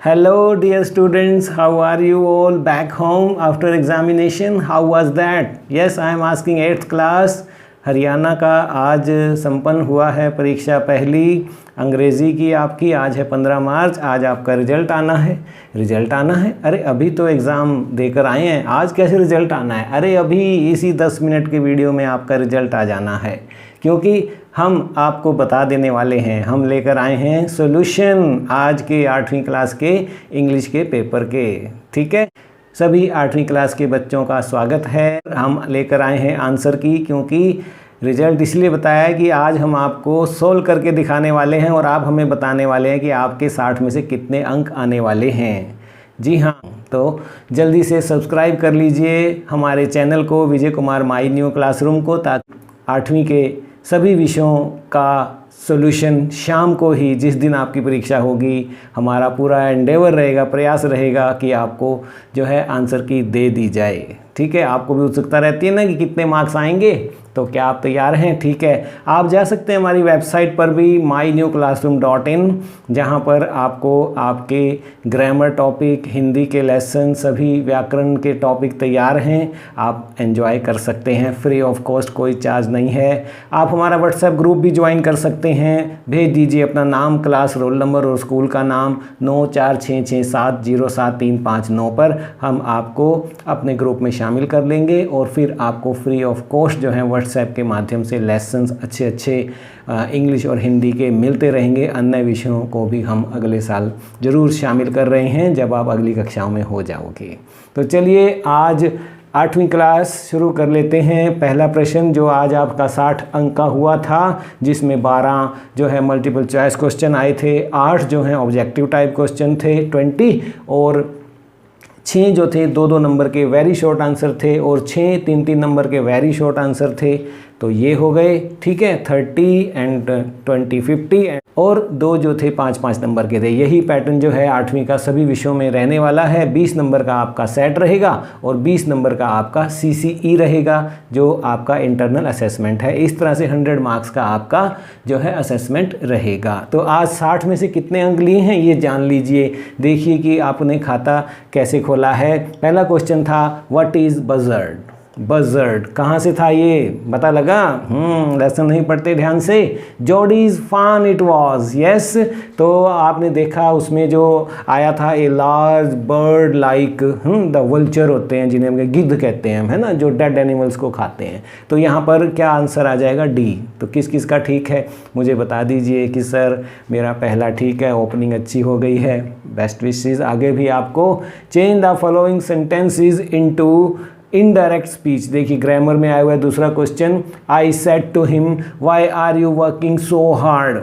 Hello dear students, how are you all back home after examination? How was that? Yes, I am asking 8th class. Haryana का आज संपन्न हुआ है परीक्षा पहली अंग्रेज़ी की आपकी। आज है 15 मार्च। आज आपका रिजल्ट आना है। अरे अभी तो एग्ज़ाम देकर आए हैं, आज कैसे रिज़ल्ट आना है? अरे अभी इसी 10 मिनट के वीडियो में आपका रिज़ल्ट आ जाना है, क्योंकि हम आपको बता देने वाले हैं। हम लेकर आए हैं सॉल्यूशन आज के 8वीं क्लास के इंग्लिश के पेपर के। ठीक है, सभी 8वीं क्लास के बच्चों का स्वागत है। हम लेकर आए हैं आंसर की, क्योंकि रिजल्ट इसलिए बताया है कि आज हम आपको सोल्व करके दिखाने वाले हैं और आप हमें बताने वाले हैं कि आपके 60 में से कितने अंक आने वाले हैं। जी हाँ, तो जल्दी से सब्सक्राइब कर लीजिए हमारे चैनल को, Vijay Kumar my new classroom को, ताकि 8वीं के सभी विषयों का सॉल्यूशन शाम को ही, जिस दिन आपकी परीक्षा होगी, हमारा पूरा एंडेवर रहेगा, प्रयास रहेगा कि आपको जो है आंसर की दे दी जाए। ठीक है, आपको भी उत्सुकता रहती है ना कि कितने मार्क्स आएंगे, तो क्या आप तैयार हैं? ठीक है, आप जा सकते हैं हमारी वेबसाइट पर भी mynewclassroom.in, जहां पर आपको आपके ग्रामर टॉपिक, हिंदी के लेसन, सभी व्याकरण के टॉपिक तैयार हैं। आप एंजॉय कर सकते हैं, फ्री ऑफ कॉस्ट, कोई चार्ज नहीं है। आप हमारा व्हाट्सएप ग्रुप भी ज्वाइन कर सकते हैं। भेज दीजिए अपना नाम, क्लास, रोल नंबर और स्कूल का नाम 9466707359 पर। हम आपको अपने ग्रुप में शामिल कर लेंगे और फिर आपको फ्री ऑफ कॉस्ट जो है व्हाट्सएप के माध्यम से लेसन्स अच्छे इंग्लिश और हिंदी के मिलते रहेंगे। अन्य विषयों को भी हम अगले साल ज़रूर शामिल कर रहे हैं जब आप अगली कक्षाओं में हो जाओगे। तो चलिए आज 8वीं क्लास शुरू कर लेते हैं। पहला प्रश्न जो आज आपका 60 अंक का हुआ था, जिसमें 12 जो है मल्टीपल चॉइस क्वेश्चन आए थे, 8 जो हैं ऑब्जेक्टिव टाइप क्वेश्चन थे 20, और 6 जो थे 2-2 नंबर के वेरी शॉर्ट आंसर थे, और 6 3-3 नंबर के वेरी शॉर्ट आंसर थे। तो ये हो गए, ठीक है, 30 एंड 20 50, और 2 जो थे 5-5 नंबर के थे। यही पैटर्न जो है 8वीं का सभी विषयों में रहने वाला है। 20 नंबर का आपका सेट रहेगा और 20 नंबर का आपका CCE रहेगा, जो आपका इंटरनल असेसमेंट है। इस तरह से 100 मार्क्स का आपका जो है असेसमेंट रहेगा। तो आज 60 में से कितने अंक लिए हैं ये जान लीजिए। देखिए कि आपने खाता कैसे खोला है। पहला क्वेश्चन था, व्हाट इज़ बजर्ड? बजर्ड कहाँ से था ये पता लगा? लेसन नहीं पढ़ते ध्यान से। जॉडीज फान इट वॉज, यस। तो आपने देखा उसमें जो आया था, a large bird like the vulture होते हैं, जिन्हें हम गिद्ध कहते हैं, है ना, जो डेड एनिमल्स को खाते हैं। तो यहाँ पर क्या आंसर आ जाएगा? डी। तो किस किस का ठीक है मुझे बता दीजिए कि सर मेरा पहला ठीक है, ओपनिंग अच्छी हो गई है, बेस्ट विशेस। आगे भी आपको change the following sentences into indirect speech. देखिए ग्रामर में आया हुआ है दूसरा question, I said to him why are you working so hard.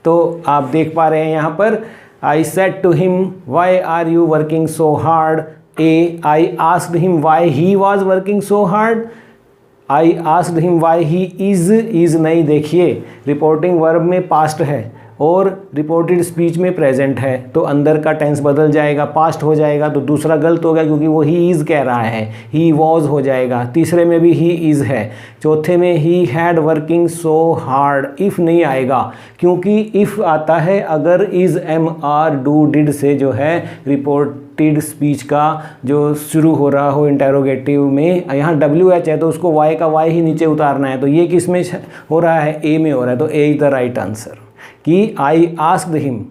तो आप देख पा रहे हैं यहाँ पर, I said to him why are you working so hard. A, I asked him why he was working so hard. I asked him why he is नहीं, देखिए रिपोर्टिंग वर्ब में पास्ट है और रिपोर्टेड स्पीच में present है, तो अंदर का टेंस बदल जाएगा, पास्ट हो जाएगा। तो दूसरा गलत हो गया क्योंकि वो ही इज़ कह रहा है, ही वॉज हो जाएगा। तीसरे में भी ही इज़ है। चौथे में he had working so hard, if नहीं आएगा, क्योंकि इफ़ आता है अगर is, am, are, do, did से जो है रिपोर्टेड स्पीच का जो शुरू हो रहा हो इंटेरोगेटिव में। यहाँ WH है तो उसको Y का Y ही नीचे उतारना है। तो ये किस में हो रहा है? ए में हो रहा है। तो A is the right answer कि I asked him.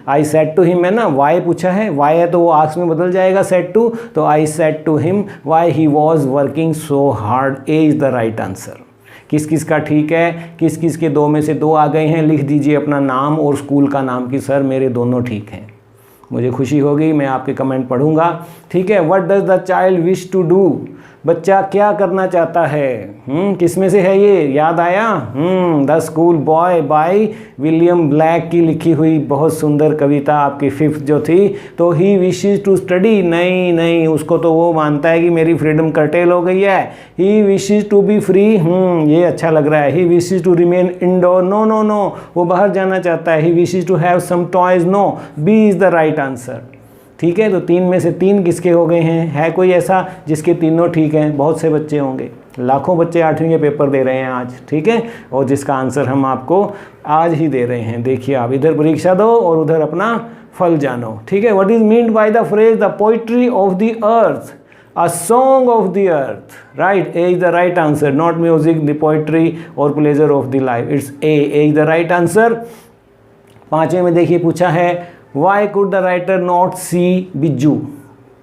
I said to him है ना, वाई पूछा है, वाई है तो वो आस्क में बदल जाएगा सेड टू। तो I said to him why he was working so hard. A is the right answer. किस किस का ठीक है? किस किस के 2 में से 2 आ गए हैं? लिख दीजिए अपना नाम और स्कूल का नाम कि सर मेरे दोनों ठीक हैं। मुझे खुशी होगी, मैं आपके कमेंट पढ़ूंगा। ठीक है, what does the child wish to do? बच्चा क्या करना चाहता है? किस में से है ये? याद आया? The school boy by William black की लिखी हुई बहुत सुंदर कविता आपकी 5th जो थी। तो ही विशेज टू स्टडी, नहीं, उसको तो वो मानता है कि मेरी फ्रीडम कर्टेल हो गई है। He wishes to be free, ये अच्छा लग रहा है। He wishes to remain indoor, no, वो बाहर जाना चाहता है। He wishes to have some toys, no, B is the right answer. ठीक है, तो 3 में से 3 किसके हो गए हैं? है कोई ऐसा जिसके तीनों ठीक हैं? बहुत से बच्चे होंगे, लाखों बच्चे 8वीं के पेपर दे रहे हैं आज। ठीक है, और जिसका आंसर हम आपको आज ही दे रहे हैं। देखिए आप इधर परीक्षा दो और उधर अपना फल जानो। ठीक है, what is meant by the phrase the poetry of the earth, a song of the earth, right? A is the right answer, not music, the poetry or pleasure of the life. It's A is the right answer. पांचवें में देखिए पूछा है why could the writer not see बिज्जू,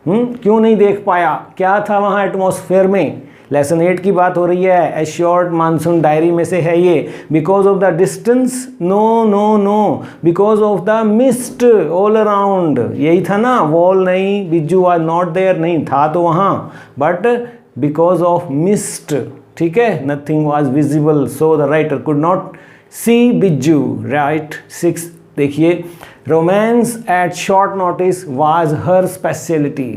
क्यों नहीं देख पाया, क्या था वहाँ एटमॉस्फेयर में। लेसन 8 की बात हो रही है, ए शॉर्ट मानसून डायरी में से है ये। Because of the distance, no no no, because of the mist all around, यही था ना, वॉल नहीं, बिज्जू वाज नॉट देयर, नहीं था तो वहाँ, बट बिकॉज ऑफ मिस्ट, ठीक है, nothing was visible, so the writer could not see Bijju, right. 6 देखिए, romance at short notice was her speciality,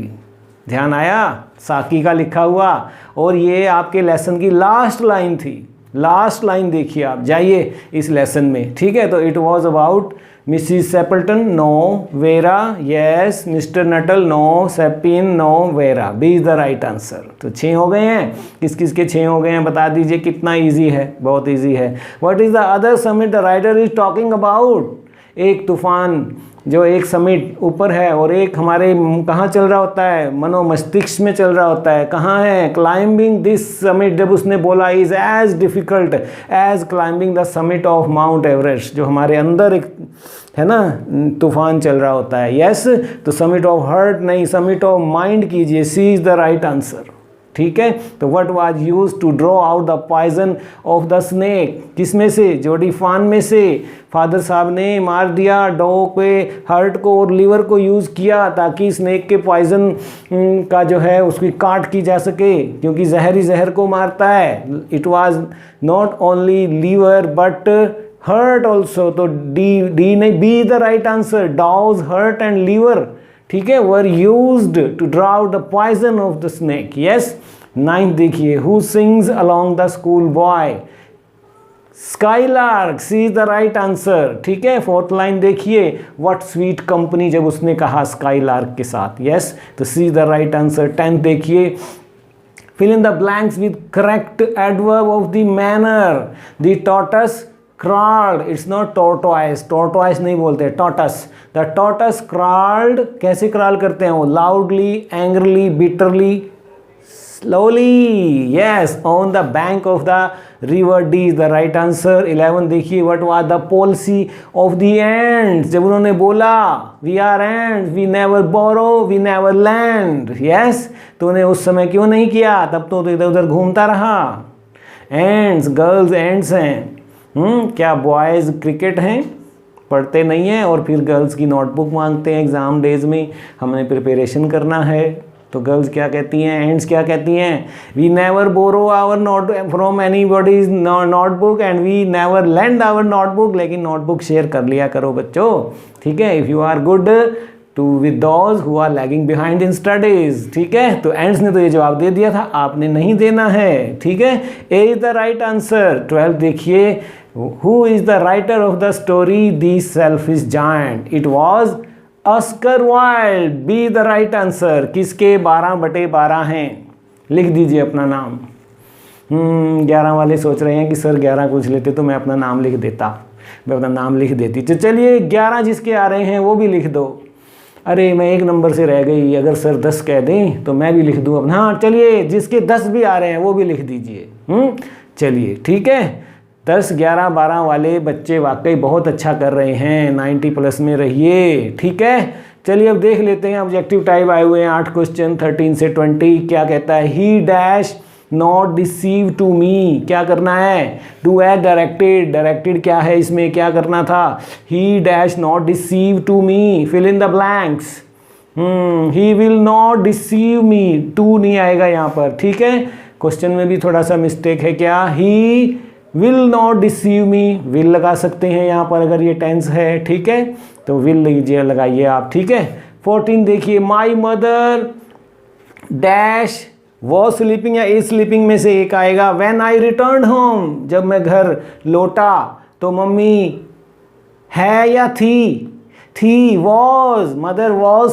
ध्यान आया, साकी का लिखा हुआ, और ये आपके लेसन की लास्ट लाइन थी। लास्ट लाइन देखिए आप, जाइए इस लेसन में, ठीक है। तो it was about Mrs Sappleton, no, Vera, yes, Mr Nuttel, no, सेपिन, no, Vera, B is the right answer. तो 6 हो गए हैं, किस किस के 6 हो गए हैं बता दीजिए, कितना ईजी है, बहुत ईजी है। What is the other summit the writer is talking about, एक तूफान जो एक समिट ऊपर है और एक हमारे कहाँ चल रहा होता है, मनो मस्तिष्क में चल रहा होता है, कहाँ है, क्लाइंबिंग दिस समिट, जब उसने बोला is as difficult as climbing the summit of Mount Everest, जो हमारे अंदर एक है ना तूफान चल रहा होता है, यस। तो समिट ऑफ हर्ट नहीं, समिट ऑफ माइंड कीजिए, C is the right answer, ठीक है। तो what was use to draw out the poison of the snake, किस में से, जोड़ीफान में से फादर साहब ने मार दिया डॉग पे, हर्ट को और लीवर को यूज़ किया ताकि स्नेक के पॉइजन का जो है उसकी काट की जा सके, क्योंकि जहर ही जहर को मारता है। It was not only liver but heart also, तो डी नहीं, B the right answer, dogs heart and liver, ठीक है, were used to draw out the poison of the snake, yes. 9 देखिए, who sings along the school boy, skylark, C is the right answer, ठीक है। 4th line देखिए, what sweet company, जब उसने कहा skylark के साथ, यस, तो C is the right answer. 10th देखिए, fill in the blanks with correct adverb of the manner, the tortoise crawled, it's not tortoise, tortoise नहीं बोलते, tortoise, the tortoise crawled, कैसे crawl करते हैं वो, loudly, angrily, bitterly, slowly, yes, on the bank of the river, D is the right answer। 11 देखिए, what was the policy of the ants, जब उन्होंने बोला we are ants, we never borrow, we never lend, yes, तो उन्हें उस समय क्यों नहीं किया, तब तो इधर उधर घूमता रहा। ants, गर्ल्स ants हैं, क्या बॉयज़ क्रिकेट हैं, पढ़ते नहीं हैं और फिर गर्ल्स की नोटबुक मांगते हैं एग्ज़ाम डेज में, हमें प्रिपरेशन करना है, तो गर्ल्स क्या कहती हैं, एंड्स क्या कहती हैं, we never borrow our note from anybody's notebook and we never lend our notebook, लेकिन नोटबुक शेयर कर लिया करो बच्चों, ठीक है, if you are good to with those who are lagging behind in studies, ठीक है। तो एंड्स ने तो ये जवाब दे दिया था, आपने नहीं देना है, ठीक है। ए इज द राइट आंसर। 12 देखिए, who is the writer of the story the selfish giant, it was Oscar Wilde, B the right answer. किसके 12/12 हैं, लिख दीजिए अपना नाम। 11 वाले सोच रहे हैं कि सर 11 पूछ लेते तो मैं अपना नाम लिख देता, मैं अपना नाम लिख देती। तो चलिए 11 जिसके आ रहे हैं वो भी लिख दो। अरे मैं 1 नंबर से रह गई, अगर सर 10 कह दें तो मैं भी लिख दूँ अपना। हाँ चलिए, जिसके 10 भी आ रहे हैं वो भी लिख दीजिए। चलिए ठीक है, 10, 11, 12 वाले बच्चे वाकई बहुत अच्छा कर रहे हैं, 90+ में रहिए, ठीक है। चलिए अब देख लेते हैं, ऑब्जेक्टिव टाइप आए हुए हैं 8 क्वेश्चन 13 से 20। क्या कहता है, he dash not deceive to me, क्या करना है, टू एज डायरेक्टेड, डायरेक्टेड क्या है इसमें, क्या करना था, he dash not deceive to me, fill in the blanks. He will not deceive me, to नहीं आएगा यहाँ पर, ठीक है। क्वेश्चन में भी थोड़ा सा मिस्टेक है, क्या, ही will not deceive me, will लगा सकते हैं यहाँ पर अगर ये टेंस है, ठीक है, तो विल लीजिए, लगाइए आप, ठीक है। 14 देखिए, my mother dash was sleeping या इज स्लीपिंग में से एक आएगा। व्हेन आई रिटर्न होम, जब मैं घर लौटा तो मम्मी है या थी, वॉज, मदर वॉज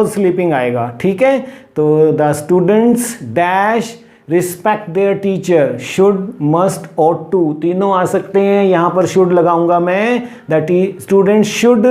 स्लीपिंग आएगा, ठीक है। तो the students dash respect there teacher, should, must, ought to, तीनों आ सकते हैं। यहाँ पर शुड लगाऊंगा मैं, the student should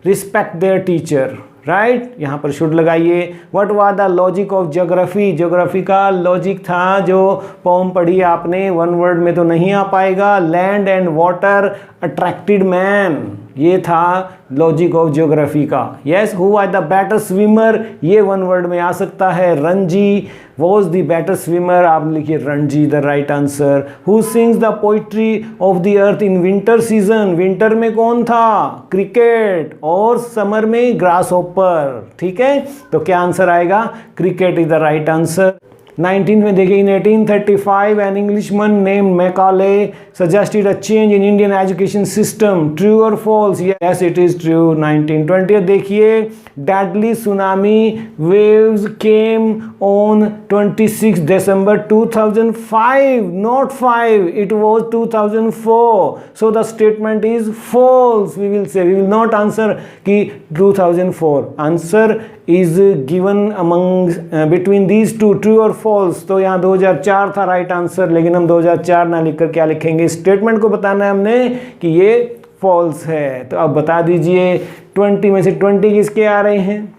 respect there teacher, right, यहाँ पर शुड लगाइए। What was the logic of geography, geography का लॉजिक था जो पोम पढ़ी आपने, वन वर्ड में तो नहीं आ पाएगा। Land and water attracted man, ये था लॉजिक ऑफ ज्योग्राफी का। Yes, who was the better swimmer, ये वन वर्ड में आ सकता है। Ranji was the better swimmer, आप लिखिए Ranji the right answer. Who sings the poetry of the earth in winter season, winter में कौन था, क्रिकेट, और समर में ग्रास हॉपर, ठीक है, तो क्या आंसर आएगा, cricket is the right answer. 19 में देखिए, in 1835 an Englishman name Macaulay suggested a change in Indian education system, true और false, yes it is true. 1920 देखिए, deadly tsunami waves came on 26 December 2005, not 5, it was 2004, so the statement is false. We will say, we will not answer कि 2004, answer is given among between these two, true और false, तो यहाँ 2004 था right answer, लेकिन हम 2004 ना लिखकर क्या लिखेंगे, स्टेटमेंट को बताना है हमने कि ये false है। तो अब बता दीजिए 20 में से 20 किसके आ रहे हैं,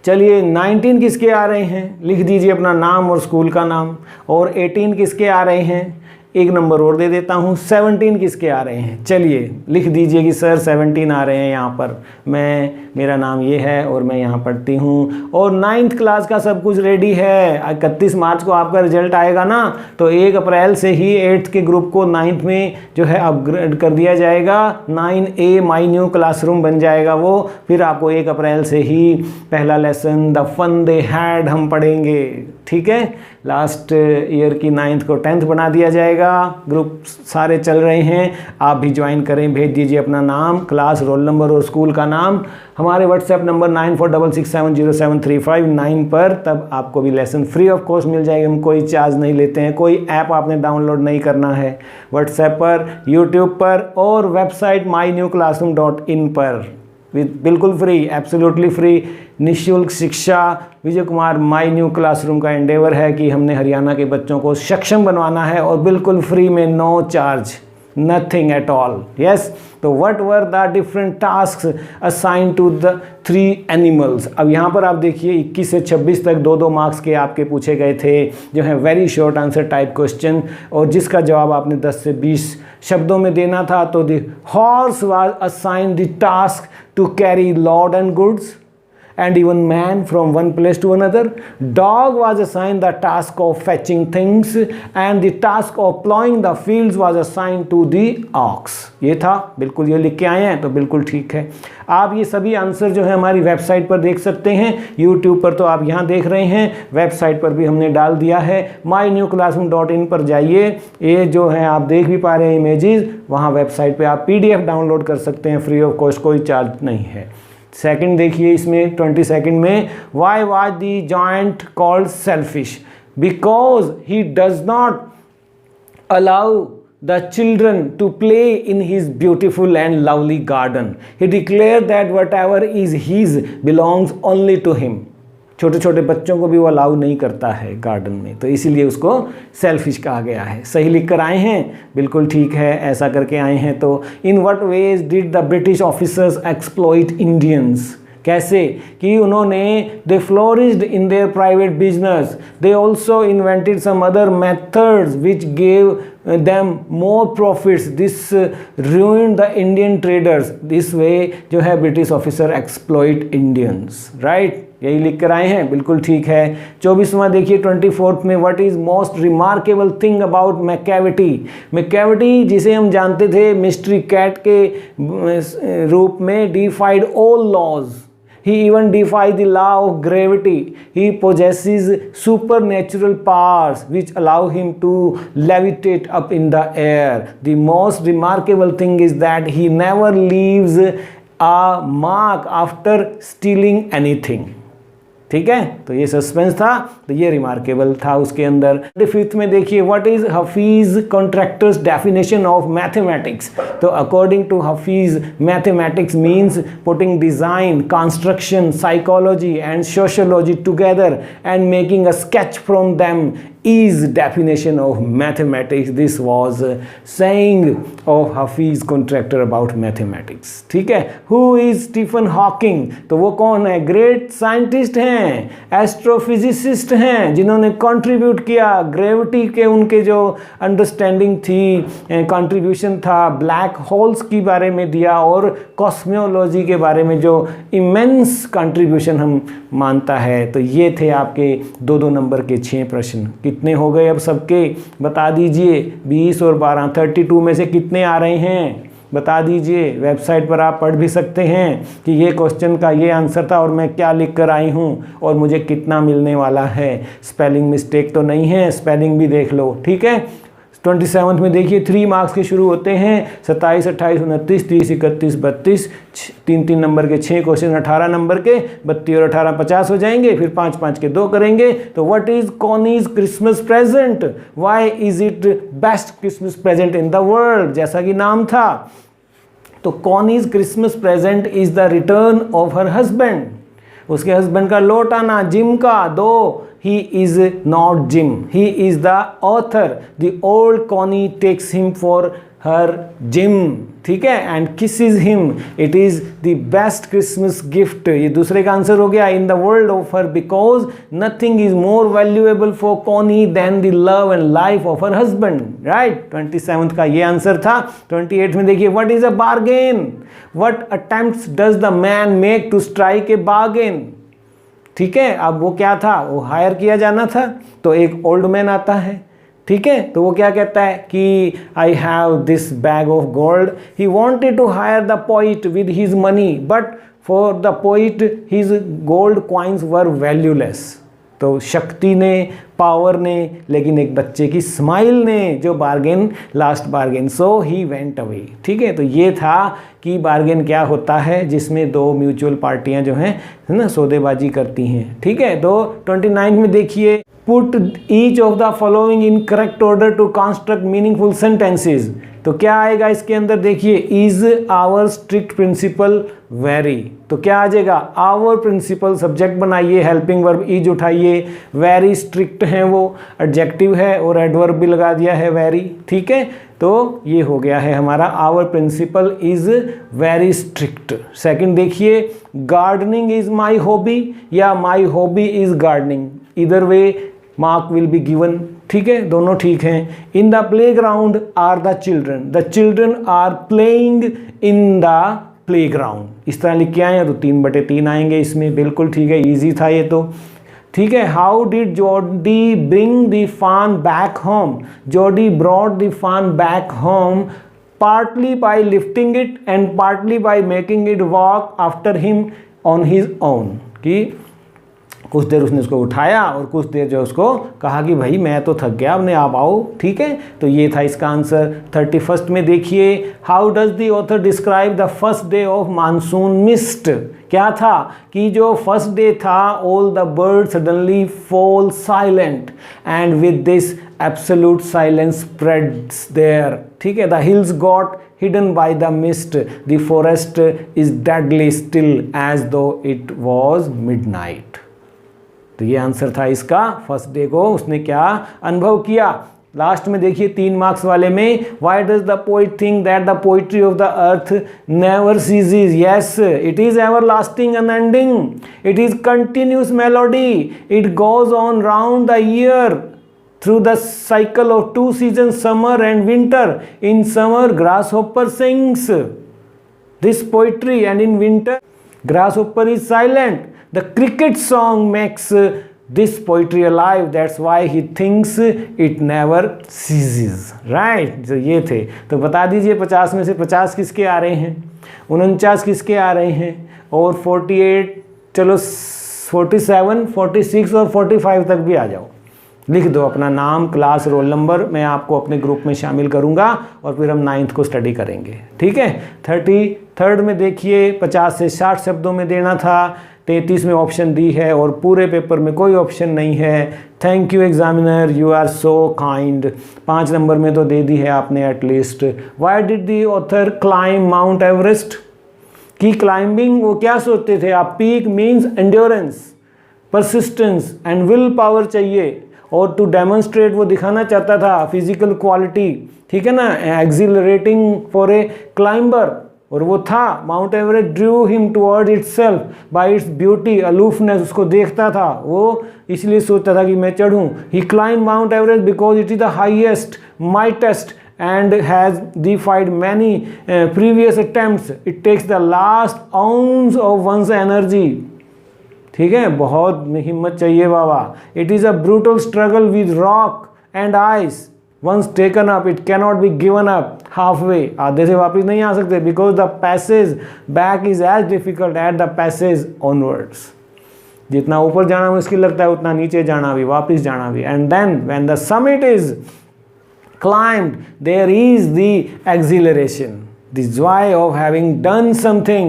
चलिए 19 किसके आ रहे हैं, लिख दीजिए अपना नाम और स्कूल का नाम, और 18 किसके आ रहे हैं, एक नंबर और दे देता हूँ, 17 किसके आ रहे हैं, चलिए लिख दीजिए कि सर 17 आ रहे हैं यहाँ पर, मेरा नाम ये है और मैं यहाँ पढ़ती हूँ। और 9th क्लास का सब कुछ रेडी है, 31 मार्च को आपका रिजल्ट आएगा ना, तो 1 अप्रैल से ही 8th के ग्रुप को 9th में जो है अपग्रेड कर दिया जाएगा, 9A माई न्यू क्लासरूम बन जाएगा वो, फिर आपको 1 अप्रैल से ही पहला lesson the fun they had हम पढ़ेंगे, ठीक है। लास्ट ईयर की 9th को 10th बना दिया जाएगा, ग्रुप सारे चल रहे हैं, आप भी ज्वाइन करें, भेज दीजिए अपना नाम, क्लास, रोल नंबर और स्कूल का नाम हमारे व्हाट्सएप नंबर 9466707359 पर, तब आपको भी लेसन फ्री ऑफ कॉस्ट मिल जाएगा, हम कोई चार्ज नहीं लेते हैं, कोई ऐप आपने डाउनलोड नहीं करना है, व्हाट्सएप पर, यूट्यूब पर और वेबसाइट mynewclassroom.in पर बिल्कुल फ्री, एब्सोल्युटली फ्री, निःशुल्क शिक्षा। Vijay Kumar my new classroom का एंडेवर है कि हमने हरियाणा के बच्चों को सक्षम बनवाना है और बिल्कुल फ्री में, no charge, nothing at all. Yes, तो what were the different tasks assign to the 3 animals. अब यहाँ पर आप देखिए 21 से 26 तक 2-2 मार्क्स के आपके पूछे गए थे, जो है very short answer type question, और जिसका जवाब आपने 10 से 20 शब्दों में देना था। तो the horse was assigned the task to carry load and goods and even man from one place to another. Dog was assigned the task of fetching things and the task of plowing the fields was assigned to the ox. ये था, बिल्कुल ये लिख के आए हैं तो बिल्कुल ठीक है। आप ये सभी आंसर जो है हमारी वेबसाइट पर देख सकते हैं, यूट्यूब पर तो आप यहाँ देख रहे हैं, वेबसाइट पर भी हमने डाल दिया है, mynewclassroom.in पर जाइए, ये जो है आप देख भी पा रहे हैं इमेजेस, वहाँ वेबसाइट पर आप PDF डाउनलोड कर सकते हैं फ्री ऑफ कॉस्ट, कोई चार्ज नहीं है। सेकंड देखिए इसमें 22nd में, why was the giant called selfish, because he does not allow the children to play in his beautiful and lovely garden. He declared that whatever is his belongs only to him. छोटे छोटे बच्चों को भी वो allow नहीं करता है garden में, तो इसीलिए उसको सेल्फिश कहा गया है। सही लिख कर आए हैं, बिल्कुल ठीक है, ऐसा करके आए हैं। तो in what ways did the British officers exploit Indians, कैसे कि उन्होंने they flourished in their private business, they also invented some other methods which gave them more profits, this ruined the Indian traders, this way जो है British officer exploit Indians, right, यही लिख कर आए हैं, बिल्कुल ठीक है। 24वां देखिए 24th में, what is most remarkable thing about Macavity, Macavity जिसे हम जानते थे मिस्ट्री कैट के रूप में, defied all laws, he even defies the law of gravity, he possesses supernatural powers which allow him to levitate up in the air. The most remarkable thing is that he never leaves a mark after stealing anything. ठीक है, तो ये suspense था, तो ये remarkable था उसके अंदर। 5th में देखिए, what is Hafeez Contractor's definition of mathematics. तो according to Hafeez, mathematics means putting design, construction, psychology and sociology together and making a sketch from them is definition of mathematics. This was saying of Hafiz Contractor about mathematics. ठीक है, who is Stephen Hawking? तो वो कौन है? Great scientist हैं, astrophysicist हैं, जिन्होंने contribute किया ग्रेविटी के, उनके जो अंडरस्टैंडिंग थी, कंट्रीब्यूशन था, ब्लैक होल्स के बारे में दिया और कॉस्मोलॉजी के बारे में जो इमेंस कंट्रीब्यूशन हम मानता है। तो ये थे आपके 2-2 नंबर के 6 प्रश्न। कितने हो गए अब सबके बता दीजिए? 20 और 12, 32 में से कितने आ रहे हैं बता दीजिए। वेबसाइट पर आप पढ़ भी सकते हैं कि ये क्वेश्चन का ये आंसर था और मैं क्या लिख कर आई हूँ और मुझे कितना मिलने वाला है। स्पेलिंग मिस्टेक तो नहीं है, स्पेलिंग भी देख लो, ठीक है। 27 में देखिए 3 मार्क्स के शुरू होते हैं, 27, 28, 29, 30, 31, 32, 3-3 नंबर के 6 क्वेश्चन, 18 नंबर के, 32 और 18 50 हो जाएंगे, फिर 5-5 के 2 करेंगे। तो what is Connie's Christmas present? Why is it best Christmas present in the world? जैसा कि नाम था, तो Connie's Christmas present is the return of her husband, उसके हस्बैंड का लौट आना, जिम का। दो he is not Jim, he is the author. The old Connie takes him for her Jim, ठीक है, and kisses him. It is the best Christmas gift. ये दूसरे का आंसर हो गया, in the world of her, because nothing is more valuable for Connie than the love and life of her husband. Right? 27th का ये answer था। 28 में देखिए, what is a bargain? What attempts does the man make to strike a bargain? ठीक है, अब वो क्या था? वो हायर किया जाना था, तो एक ओल्ड मैन आता है, ठीक है, तो वो क्या कहता है कि I have this bag of gold. He wanted to hire the poet with his money, but for the poet his gold coins were valueless. तो शक्ति ने, पावर ने, लेकिन एक बच्चे की स्माइल ने जो bargain, last bargain, so he went away. ठीक है, तो ये था कि बार्गेन क्या होता है, जिसमें 2 म्यूचुअल पार्टियां जो हैं, है ना, सौदेबाजी करती हैं। ठीक है, तो 29 में देखिए, put each of the following in correct order to construct meaningful sentences. तो क्या आएगा इसके अंदर? देखिए, is our strict principal very, तो क्या आ जाएगा? आवर प्रिंसिपल सब्जेक्ट बनाइए, हेल्पिंग वर्ब इज उठाइए, वेरी स्ट्रिक्ट है वो एडजेक्टिव है और एडवर्ब भी लगा दिया है वेरी। ठीक है, तो ये हो गया है हमारा our principal is very strict. Second देखिए, गार्डनिंग इज माई हॉबी या माई हॉबी इज गार्डनिंग, इधर way mark will be given. ठीक है, दोनों ठीक हैं। In the playground are the children are playing in the playground. इस तरह लिख के आए तो 3/3 आएंगे इसमें, बिल्कुल ठीक है, इजी था ये तो। ठीक है, how did Jody bring the fawn back home? Jody brought the fawn back home partly by lifting it and partly by making it walk after him on his own. कि कुछ देर उसने उसको उठाया और कुछ देर जो उसको कहा कि भाई मैं तो थक गया, अपने आप आओ। ठीक है, तो ये था इसका आंसर। 31 में देखिए, how does the author describe the first day of monsoon mist? क्या था कि जो फर्स्ट डे था, all the bird suddenly fall silent and with this absolute silence spreads there. ठीक है, the hills got hidden by the mist, the forest is deadly still as though it was midnight। तो ये answer था इसका। First day को उसने क्या अनुभव किया। लास्ट में देखिए 3 मार्क्स वाले में, why does the poet think that the poetry of the earth never सीजेज? Yes, it is ever lasting unending, it is continuous melody, it goes on round the year through the cycle of 2 seasons, summer and winter. In summer, grasshopper sings this poetry, and in winter, grasshopper is silent. The cricket song makes this poetry alive. That's why he thinks it never ceases. Right? तो ये थे। तो बता दीजिए 50 में से 50 किसके आ रहे हैं, 49 किसके आ रहे हैं, और 48, चलो 47, 46 और 45 तक भी आ जाओ। लिख दो अपना नाम, क्लास, रोल नंबर, मैं आपको अपने ग्रुप में शामिल करूंगा और फिर हम 9th को स्टडी करेंगे। ठीक है, 33rd में देखिए, 50 से 60 शब्दों में देना था, 33 में ऑप्शन दी है और पूरे पेपर में कोई ऑप्शन नहीं है। Thank you examiner, you are so kind. 5 number में तो दे दी है आपने at least. Why did the author climb Mount Everest? की क्लाइंबिंग वो क्या सोचते थे आप? Peak means endurance, persistence and will power चाहिए, और टू डेमोन्स्ट्रेट, वो दिखाना चाहता था फिजिकल क्वालिटी, ठीक है ना, एक्सिलरेटिंग फॉर ए क्लाइंबर, और वो था। Mount Everest drew him towards itself by its beauty, aloofness, उसको देखता था, वो इसलिए सोचता था कि मैं चढ़ूं। He climb Mount Everest because it is the highest, mightiest and has defied many previous attempts. It takes the last ounce of one's energy. ठीक है, बहुत हिम्मत चाहिए बाबा। It is a brutal struggle with rock and ice. Once taken up, it cannot be given up halfway. आधे से वापस नहीं आ सकते, because the passage back is as difficult as the passage onwards. जितना ऊपर जाना मुश्किल लगता है, उतना नीचे जाना भी, वापस जाना भी। And then when the summit is climbed, there is the exhilaration, the joy of having done something.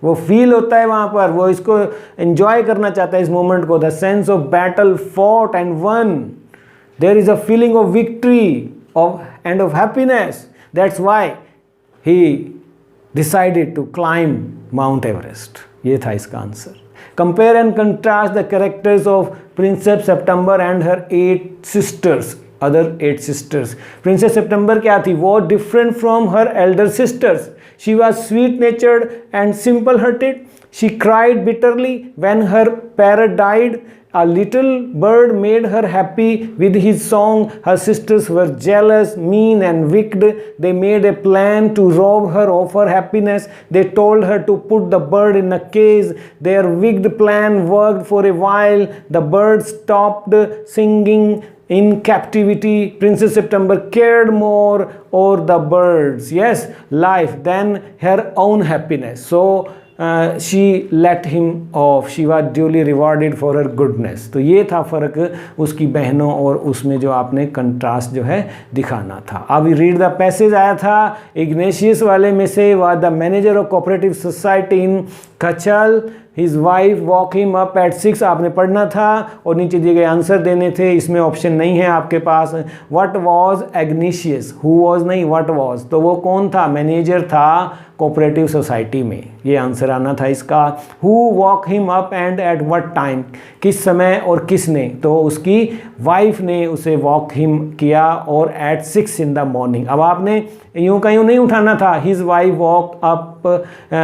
वो फील होता है वहाँ पर, वो इसको एंजॉय करना चाहता है इस मोमेंट को। The sense of battle fought and won, there is a feeling of victory of and of happiness, that's why he decided to climb Mount Everest. ये था इसका आंसर। Compare and contrast the characters of princess September and her 8 sisters, other 8 sisters. Princess September क्या थी? वो different from her elder sisters. She was sweet-natured and simple-hearted. She cried bitterly when her parrot died. A little bird made her happy with his song. Her sisters were jealous, mean, and wicked. They made a plan to rob her of her happiness. They told her to put the bird in a cage. Their wicked plan worked for a while. The bird stopped singing in captivity. Princess September cared more over the bird's, yes, life than her own happiness. So she let him off. She was duly rewarded for her goodness. तो ये था फ़र्क उसकी बहनों और उसमें जो आपने कंट्रास्ट जो है दिखाना था। अब रीड द पैसेज आया था इग्नेशियस वाले में से, was the manager of cooperative society in Kachal. His wife walk him up at 6, आपने पढ़ना था और नीचे दिए गए आंसर देने थे। इसमें ऑप्शन नहीं है आपके पास। What was Ignatius? Who was नहीं, what was, तो वो कौन था? मैनेजर था कोऑपरेटिव सोसाइटी में, ये आंसर आना था इसका। Who walk him up and at what time? किस समय और किसने? तो उसकी वाइफ ने उसे वॉक हिम किया और at 6 in the morning। अब आपने यूँ का यूँ नहीं उठाना था, his wife walk up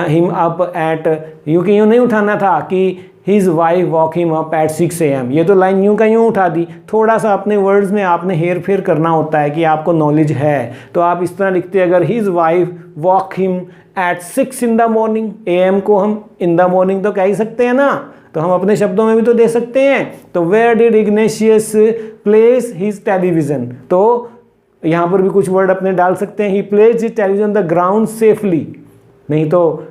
him up at, यूँ की यूँ नहीं उठाना था कि his wife walk him up at 6 AM। ये तो लाइन यूँ का यूँ उठा दी। थोड़ा सा अपने वर्ड्स में आपने हेर फेर करना होता है कि आपको नॉलेज है, तो आप इस तरह लिखते हैं, अगर his wife walk him at 6 in the morning, AM को हम in the morning तो कह ही सकते हैं ना, तो हम अपने शब्दों में भी तो दे सकते हैं। तो where did Ignatius place his television? तो यहाँ पर भी कुछ वर्ड अपने डाल सकते हैं। He placed his television on the ground safely, नहीं तो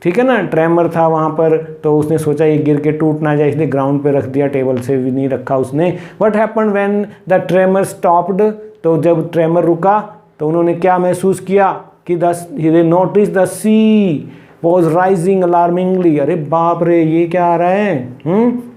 ठीक है ना, ट्रेमर था वहाँ पर, तो उसने सोचा ये गिर के टूट ना जाए, इसलिए ग्राउंड पे रख दिया, टेबल से भी नहीं रखा उसने। What happened when the tremor stopped? तो जब ट्रेमर रुका तो उन्होंने क्या महसूस किया कि they notice the sea was rising alarmingly. अरे बाप रे, ये क्या आ रहा है?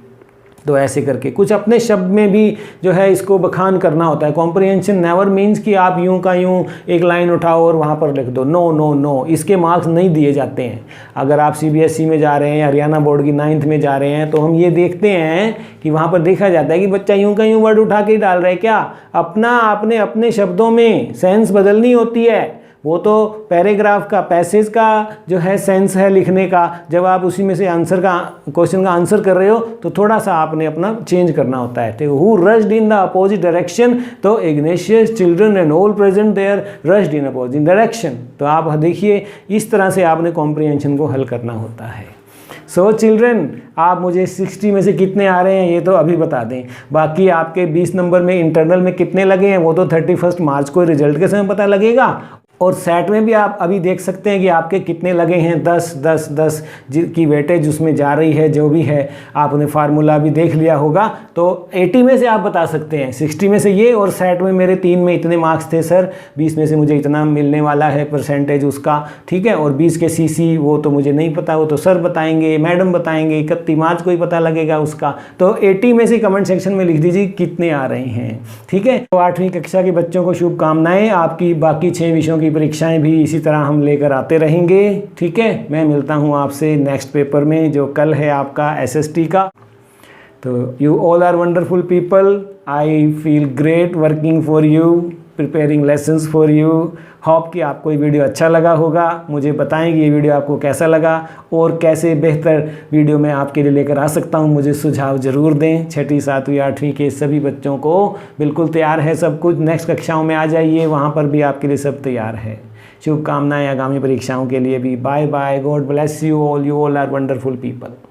तो ऐसे करके कुछ अपने शब्द में भी जो है इसको बखान करना होता है। कॉम्प्रिहेंशन नेवर मीन्स कि आप यूं का यूं एक लाइन उठाओ और वहाँ पर लिख दो। नो नो नो, इसके मार्क्स नहीं दिए जाते हैं। अगर आप CBSE में जा रहे हैं, हरियाणा बोर्ड की 9th में जा रहे हैं, तो हम ये देखते हैं कि वहाँ पर देखा जाता है कि बच्चा यूं का यूं वर्ड उठा के डाल रहा है क्या। अपना आपने अपने शब्दों में सेंस बदलनी होती है। वो तो पैराग्राफ का, पैसेज का जो है सेंस है लिखने का, जब आप उसी में से आंसर का, क्वेश्चन का आंसर कर रहे हो तो थोड़ा सा आपने अपना चेंज करना होता है। तो who rushed in the opposite direction, तो Ignatius children and all present there rushed in opposite direction. तो आप देखिए इस तरह से आपने कॉम्प्रिहेंशन को हल करना होता है। सो चिल्ड्रन, आप मुझे 60 में से कितने आ रहे हैं ये तो अभी बता दें। बाकी आपके 20 नंबर में इंटरनल में कितने लगे हैं वो तो 31 मार्च को रिजल्ट के समय पता लगेगा। और सेट में भी आप अभी देख सकते हैं कि आपके कितने लगे हैं। 10 10 10 की वेटेज उसमें जा रही है, जो भी है आपने फार्मूला भी देख लिया होगा। तो 80 में से आप बता सकते हैं, 60 में से ये, और सेट में मेरे 3 में इतने मार्क्स थे सर, 20 में से मुझे इतना मिलने वाला है परसेंटेज उसका, ठीक है। और 20 के CC वो तो मुझे नहीं पता, वो तो सर बताएंगे, मैडम बताएंगे, 31 मार्च को ही पता लगेगा उसका। तो 80 में से कमेंट सेक्शन में लिख दीजिए कितने आ रहे हैं, ठीक है। तो 8वीं कक्षा के बच्चों को शुभकामनाएं। आपकी बाकी 6 विषयों की परीक्षाएं भी इसी तरह हम लेकर आते रहेंगे, ठीक है। मैं मिलता हूं आपसे नेक्स्ट पेपर में जो कल है आपका SST का। तो you all are wonderful people. I feel great working for you, preparing lessons for you. Hope कि आपको ये वीडियो अच्छा लगा होगा। मुझे बताएं कि ये वीडियो आपको कैसा लगा और कैसे बेहतर वीडियो मैं आपके लिए लेकर आ सकता हूँ। मुझे सुझाव ज़रूर दें। 6ठी 7वीं 8वीं के सभी बच्चों को बिल्कुल तैयार है सब कुछ। नेक्स्ट कक्षाओं में आ जाइए, वहाँ पर भी आपके लिए सब तैयार है। शुभकामनाएं आगामी परीक्षाओं के लिए भी। Bye bye, God bless you all, you all are wonderful people.